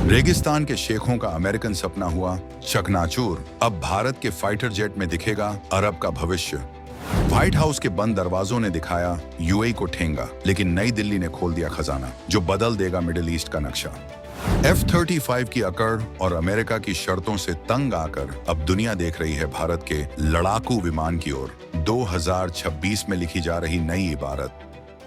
रेगिस्तान के शेखों का अमेरिकन सपना हुआ चकनाचूर। अब भारत के फाइटर जेट में दिखेगा अरब का भविष्य। व्हाइट हाउस के बंद दरवाजों ने दिखाया यूएई को ठेंगा, लेकिन नई दिल्ली ने खोल दिया खजाना जो बदल देगा मिडिल ईस्ट का नक्शा। F-35 की अकड़ और अमेरिका की शर्तों से तंग आकर अब दुनिया देख रही है भारत के लड़ाकू विमान की ओर। 2026 में लिखी जा रही नई इबारत।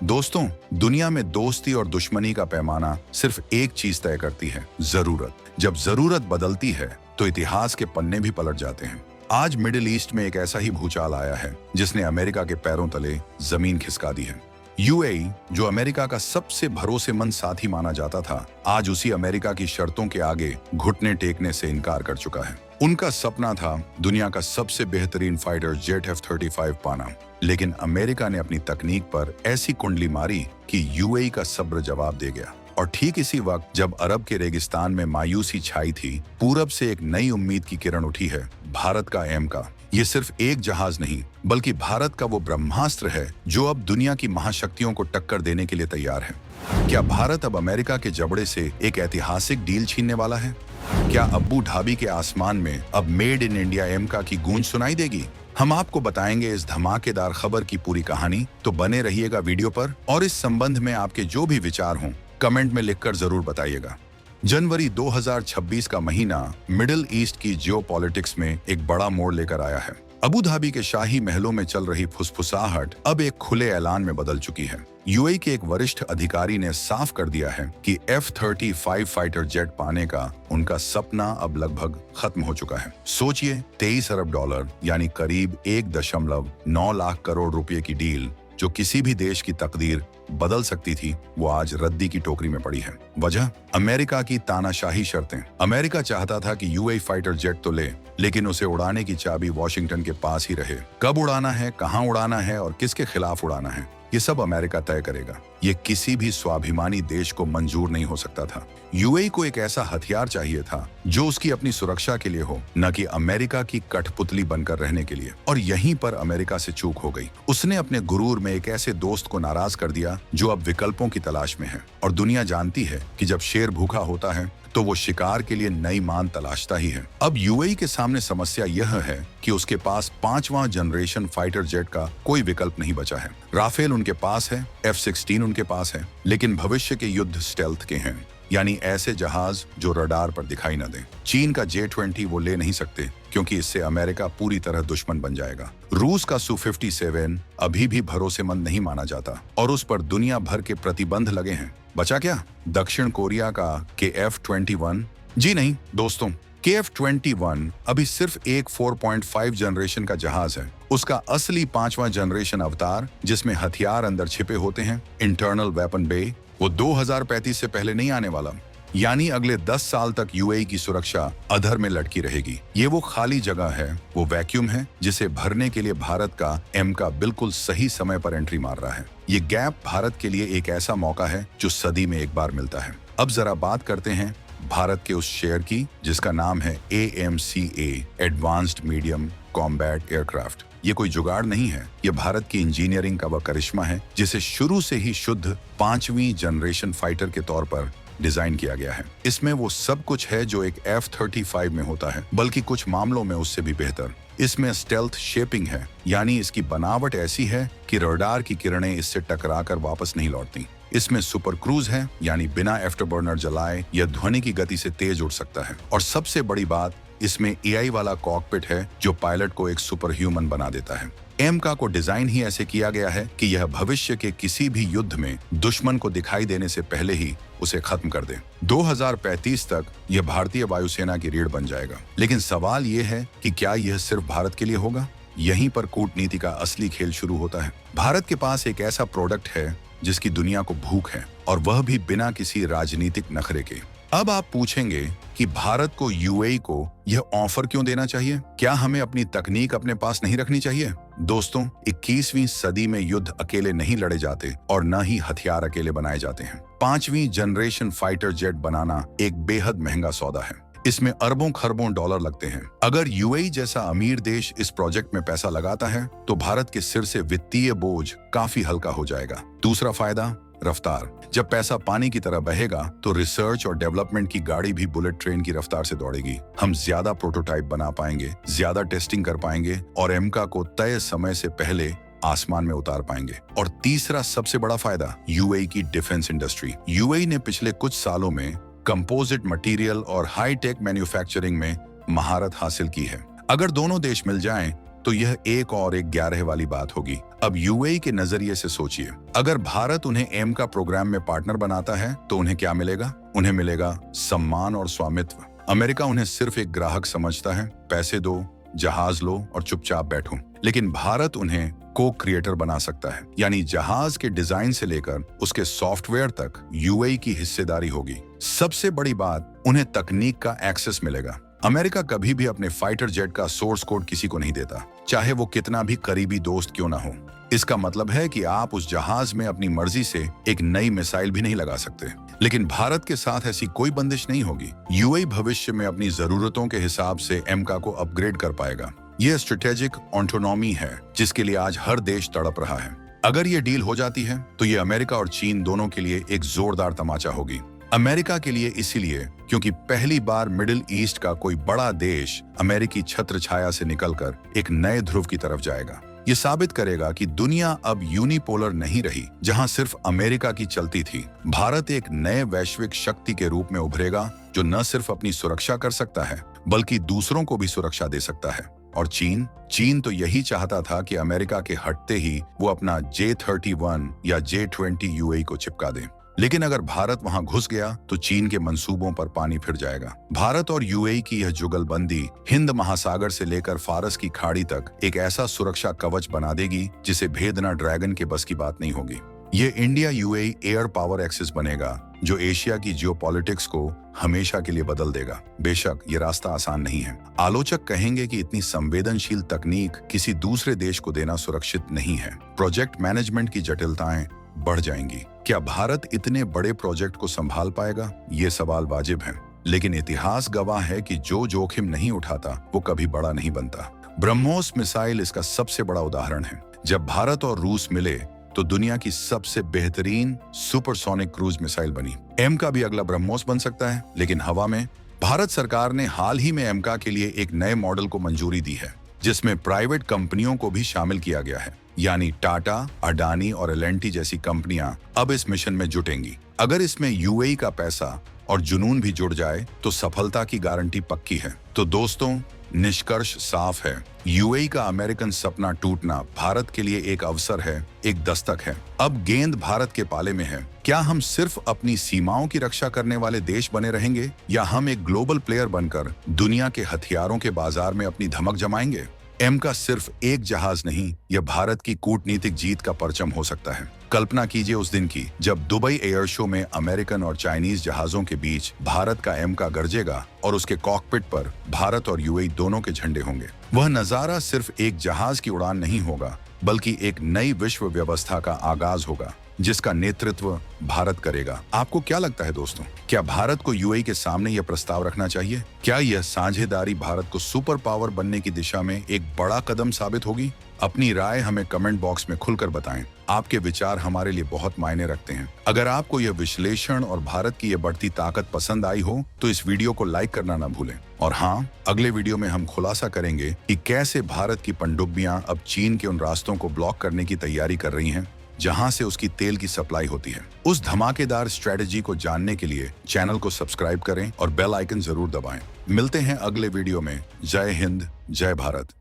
दोस्तों, दुनिया में दोस्ती और दुश्मनी का पैमाना सिर्फ एक चीज तय करती है, जरूरत। जब जरूरत बदलती है तो इतिहास के पन्ने भी पलट जाते हैं। आज मिडिल ईस्ट में एक ऐसा ही भूचाल आया है जिसने अमेरिका के पैरों तले जमीन खिसका दी है। यूएई, जो अमेरिका का सबसे भरोसेमंद साथी माना जाता था, आज उसी अमेरिका की शर्तों के आगे घुटने टेकने से इनकार कर चुका है। उनका सपना था दुनिया का सबसे बेहतरीन फाइटर जेट F-35 पाना, लेकिन अमेरिका ने अपनी तकनीक पर ऐसी कुंडली मारी कि यूएई का सब्र जवाब दे गया। और ठीक इसी वक्त जब अरब के रेगिस्तान में मायूसी छाई थी, पूरब से एक नई उम्मीद की किरण उठी है, भारत का एम का। ये सिर्फ एक जहाज नहीं, बल्कि भारत का वो ब्रह्मास्त्र है जो अब दुनिया की महाशक्तियों को टक्कर देने के लिए तैयार है। क्या भारत अब अमेरिका के जबड़े से एक ऐतिहासिक डील छीनने वाला है? क्या अब्बू धाबी के आसमान में अब मेड इन इंडिया एमका की गूंज सुनाई देगी? हम आपको बताएंगे इस धमाकेदार खबर की पूरी कहानी, तो बने रहिएगा वीडियो पर। और इस संबंध में आपके जो भी विचार हों, कमेंट में लिखकर जरूर बताइएगा। जनवरी 2026 का महीना मिडिल ईस्ट की जियोपॉलिटिक्स में एक बड़ा मोड़ लेकर आया है। अबू धाबी के शाही महलों में चल रही फुसफुसाहट अब एक खुले ऐलान में बदल चुकी है। यूएई के एक वरिष्ठ अधिकारी ने साफ कर दिया है कि F-35 फाइटर जेट पाने का उनका सपना अब लगभग खत्म हो चुका है। सोचिए, 23 अरब डॉलर यानी करीब 1.9 लाख करोड़ रुपए की डील जो किसी भी देश की तकदीर बदल सकती थी, वो आज रद्दी की टोकरी में पड़ी है। वजह, अमेरिका की तानाशाही शर्तें। अमेरिका चाहता था कि यूएई फाइटर जेट तो ले, लेकिन उसे उड़ाने की चाबी वॉशिंगटन के पास ही रहे। कब उड़ाना है, कहां उड़ाना है और किसके खिलाफ उड़ाना है, ये सब अमेरिका तय करेगा। ये किसी भी स्वाभिमानी देश को मंजूर नहीं हो सकता था। यूएई को एक ऐसा हथियार चाहिए था जो उसकी अपनी सुरक्षा के लिए हो, न कि अमेरिका की कठपुतली बनकर रहने के लिए। और यहीं पर अमेरिका से चूक हो गई। उसने अपने गुरूर में एक ऐसे दोस्त को नाराज कर दिया जो अब विकल्पों की तलाश में है। और दुनिया जानती है कि जब शेर भूखा होता है तो वो शिकार के लिए नई मान तलाशता ही है। अब यूएई के सामने समस्या यह है कि उसके पास 5वां जनरेशन फाइटर जेट का कोई विकल्प नहीं बचा है। राफेल उनके पास है, F-16 उनके पास है, लेकिन भविष्य के युद्ध स्टेल्थ के हैं, यानी ऐसे जहाज जो रडार पर दिखाई न दें। चीन का J-20 वो ले नहीं सकते क्योंकि इससे अमेरिका पूरी तरह दुश्मन बन जाएगा। रूस का Su-57 अभी भी भरोसेमंद नहीं माना जाता और उस पर दुनिया भर के प्रतिबंध लगे हैं। बचा क्या? दक्षिण कोरिया का KF-21? जी नहीं दोस्तों, KF-21 अभी सिर्फ एक 4.5 जनरेशन का जहाज है। उसका असली 5वां जनरेशन अवतार, जिसमें हथियार अंदर छिपे होते हैं, इंटरनल वेपन बे, वो 2035 से पहले नहीं आने वाला। यानी अगले 10 साल तक यूएई की सुरक्षा अधर में लटकी रहेगी। ये वो खाली जगह है, वो वैक्यूम है जिसे भरने के लिए भारत का एमका बिल्कुल सही समय पर एंट्री मार रहा है। ये गैप भारत के लिए एक ऐसा मौका है जो सदी में एक बार मिलता है। अब जरा बात करते हैं भारत के उस शेयर की जिसका नाम है AMCA, advanced medium combat aircraft. ये कोई जुगाड़ नहीं है, ये भारत की इंजीनियरिंग का वह करिश्मा है जिसे शुरू से ही शुद्ध 5वीं जनरेशन फाइटर के तौर पर डिजाइन किया गया है। इसमें वो सब कुछ है जो एक F-35 में होता है, बल्कि कुछ मामलों में उससे भी बेहतर। इसमें स्टेल्थ शेपिंग है, यानी इसकी बनावट ऐसी है कि रडार की किरणें इससे टकराकर वापस नहीं लौटती। इसमें सुपर क्रूज है, यानी बिना आफ्टरबर्नर जलाए यह ध्वनि की गति से तेज उड़ सकता है। और सबसे बड़ी बात, इसमें AI वाला कॉकपिट है जो पायलट को एक सुपर ह्यूमन बना देता है। एमका को डिजाइन ही ऐसे किया गया है कि यह भविष्य के किसी भी युद्ध में दुश्मन को दिखाई देने से पहले ही उसे खत्म कर दे। 2035 तक यह भारतीय वायुसेना की रीढ़ बन जाएगा। लेकिन सवाल यह है कि क्या यह सिर्फ भारत के लिए होगा? यहीं पर कूटनीति का असली खेल शुरू होता है। भारत के पास एक ऐसा प्रोडक्ट है जिसकी दुनिया को भूख है, और वह भी बिना किसी राजनीतिक नखरे के। अब आप पूछेंगे कि भारत को यूएई को यह ऑफर क्यों देना चाहिए? क्या हमें अपनी तकनीक अपने पास नहीं रखनी चाहिए? दोस्तों, 21वीं सदी में युद्ध अकेले नहीं लड़े जाते और न ही हथियार अकेले बनाए जाते हैं। 5वीं जनरेशन फाइटर जेट बनाना एक बेहद महंगा सौदा है। इसमें अरबों खरबों डॉलर लगते हैं। अगर यूएई जैसा अमीर देश इस प्रोजेक्ट में पैसा लगाता है तो भारत के सिर से वित्तीय बोझ काफी हल्का हो जाएगा। दूसरा फायदा, रफ्तार। जब पैसा पानी की तरह बहेगा तो रिसर्च और डेवलपमेंट की गाड़ी भी बुलेट ट्रेन की रफ्तार से दौड़ेगी। हम ज्यादा प्रोटोटाइप बना पाएंगे, ज्यादा टेस्टिंग कर पाएंगे और एमका को तय समय से पहले आसमान में उतार पाएंगे। और तीसरा सबसे बड़ा फायदा, यूएई की डिफेंस इंडस्ट्री। यूएई ने पिछले कुछ सालों में कंपोजिट मटेरियल और हाईटेक मैन्युफैक्चरिंग में महारत हासिल की है। अगर दोनों देश मिल जाएं तो यह एक और एक 11 वाली बात होगी। अब यूएई के नजरिए से सोचिए, अगर भारत उन्हें एमका प्रोग्राम में पार्टनर बनाता है तो उन्हें क्या मिलेगा? उन्हें मिलेगा सम्मान और स्वामित्व। अमेरिका उन्हें सिर्फ एक ग्राहक समझता है, पैसे दो, जहाज लो और चुपचाप बैठो। लेकिन भारत उन्हें को क्रिएटर बना सकता है, यानी जहाज के डिजाइन से लेकर उसके सॉफ्टवेयर तक यूएई की हिस्सेदारी होगी। सबसे बड़ी बात, उन्हें तकनीक का एक्सेस मिलेगा। अमेरिका कभी भी अपने फाइटर जेट का सोर्स कोड किसी को नहीं देता, चाहे वो कितना भी करीबी दोस्त क्यों ना हो। इसका मतलब है कि आप उस जहाज में अपनी मर्जी से एक नई मिसाइल भी नहीं लगा सकते। लेकिन भारत के साथ ऐसी कोई बंदिश नहीं होगी। यूएई भविष्य में अपनी जरूरतों के हिसाब से एमका को अपग्रेड कर पाएगा। यह स्ट्रेटेजिक ऑटोनॉमी है जिसके लिए आज हर देश तड़प रहा है। अगर ये डील हो जाती है तो ये अमेरिका और चीन दोनों के लिए एक जोरदार तमाचा होगी। अमेरिका के लिए इसीलिए क्योंकि पहली बार मिडिल ईस्ट का कोई बड़ा देश अमेरिकी छत्र छाया से निकलकर एक नए ध्रुव की तरफ जाएगा। ये साबित करेगा कि दुनिया अब यूनिपोलर नहीं रही, जहां सिर्फ अमेरिका की चलती थी। भारत एक नए वैश्विक शक्ति के रूप में उभरेगा जो न सिर्फ अपनी सुरक्षा कर सकता है बल्कि दूसरों को भी सुरक्षा दे सकता है। और चीन तो यही चाहता था कि अमेरिका के हटते ही वो अपना J-31 या J-20 यूएई को चिपका दे। लेकिन अगर भारत वहां घुस गया तो चीन के मंसूबों पर पानी फिर जाएगा। भारत और यूएई की यह जुगलबंदी हिंद महासागर से लेकर फारस की खाड़ी तक एक ऐसा सुरक्षा कवच बना देगी जिसे भेदना ड्रैगन के बस की बात नहीं होगी। ये India UAE air power axis बनेगा जो एशिया की जियोपॉलिटिक्स को हमेशा के लिए बदल देगा। बेशक ये रास्ता आसान नहीं है। आलोचक कहेंगे कि इतनी संवेदनशील तकनीक किसी दूसरे देश को देना सुरक्षित नहीं है। प्रोजेक्ट मैनेजमेंट की जटिलताएं बढ़ जाएंगी। क्या भारत इतने बड़े प्रोजेक्ट को संभाल पाएगा? ये सवाल वाजिब है, लेकिन इतिहास गवाह है कि जो जोखिम नहीं उठाता वो कभी बड़ा नहीं बनता। ब्रह्मोस मिसाइल इसका सबसे बड़ा उदाहरण है। जब भारत और रूस मिले तो दुनिया की सबसे बेहतरीन सुपरसोनिक क्रूज मिसाइल बनी। एमका भी अगला ब्रह्मोस बन सकता है, लेकिन हवा में। भारत सरकार ने हाल ही में एमका के लिए एक नए मॉडल को मंजूरी दी है जिसमें प्राइवेट कंपनियों को भी शामिल किया गया है, यानी टाटा, अडानी और एल&टी जैसी कंपनियां अब इस मिशन में जुटेंगी। अगर इसमें यूएई का पैसा और जुनून भी जुड़ जाए तो सफलता की गारंटी पक्की है। तो दोस्तों, निष्कर्ष साफ है, यूएई का अमेरिकन सपना टूटना भारत के लिए एक अवसर है, एक दस्तक है। अब गेंद भारत के पाले में है। क्या हम सिर्फ अपनी सीमाओं की रक्षा करने वाले देश बने रहेंगे या हम एक ग्लोबल प्लेयर बनकर दुनिया के हथियारों के बाजार में अपनी धमक जमाएंगे? एमका सिर्फ एक जहाज नहीं, यह भारत की कूटनीतिक जीत का परचम हो सकता है। कल्पना कीजिए उस दिन की जब दुबई एयर शो में अमेरिकन और चाइनीज जहाजों के बीच भारत का एमका गरजेगा और उसके कॉकपिट पर भारत और यूएई दोनों के झंडे होंगे। वह नजारा सिर्फ एक जहाज की उड़ान नहीं होगा बल्कि एक नई विश्व व्यवस्था का आगाज होगा जिसका नेतृत्व भारत करेगा। आपको क्या लगता है दोस्तों, क्या भारत को यूएई के सामने यह प्रस्ताव रखना चाहिए? क्या यह साझेदारी भारत को सुपर पावर बनने की दिशा में एक बड़ा कदम साबित होगी? अपनी राय हमें कमेंट बॉक्स में खुलकर बताएं। आपके विचार हमारे लिए बहुत मायने रखते हैं। अगर आपको यह विश्लेषण और भारत की यह बढ़ती ताकत पसंद आई हो तो इस वीडियो को लाइक करना न भूलें। और हाँ, अगले वीडियो में हम खुलासा करेंगे कि कैसे भारत की पनडुब्बियां अब चीन के उन रास्तों को ब्लॉक करने की तैयारी कर रही हैं जहां से उसकी तेल की सप्लाई होती है। उस धमाकेदार स्ट्रेटजी को जानने के लिए चैनल को सब्सक्राइब करें और बेल आइकन जरूर दबाएं। मिलते हैं अगले वीडियो में। जय हिंद, जय भारत।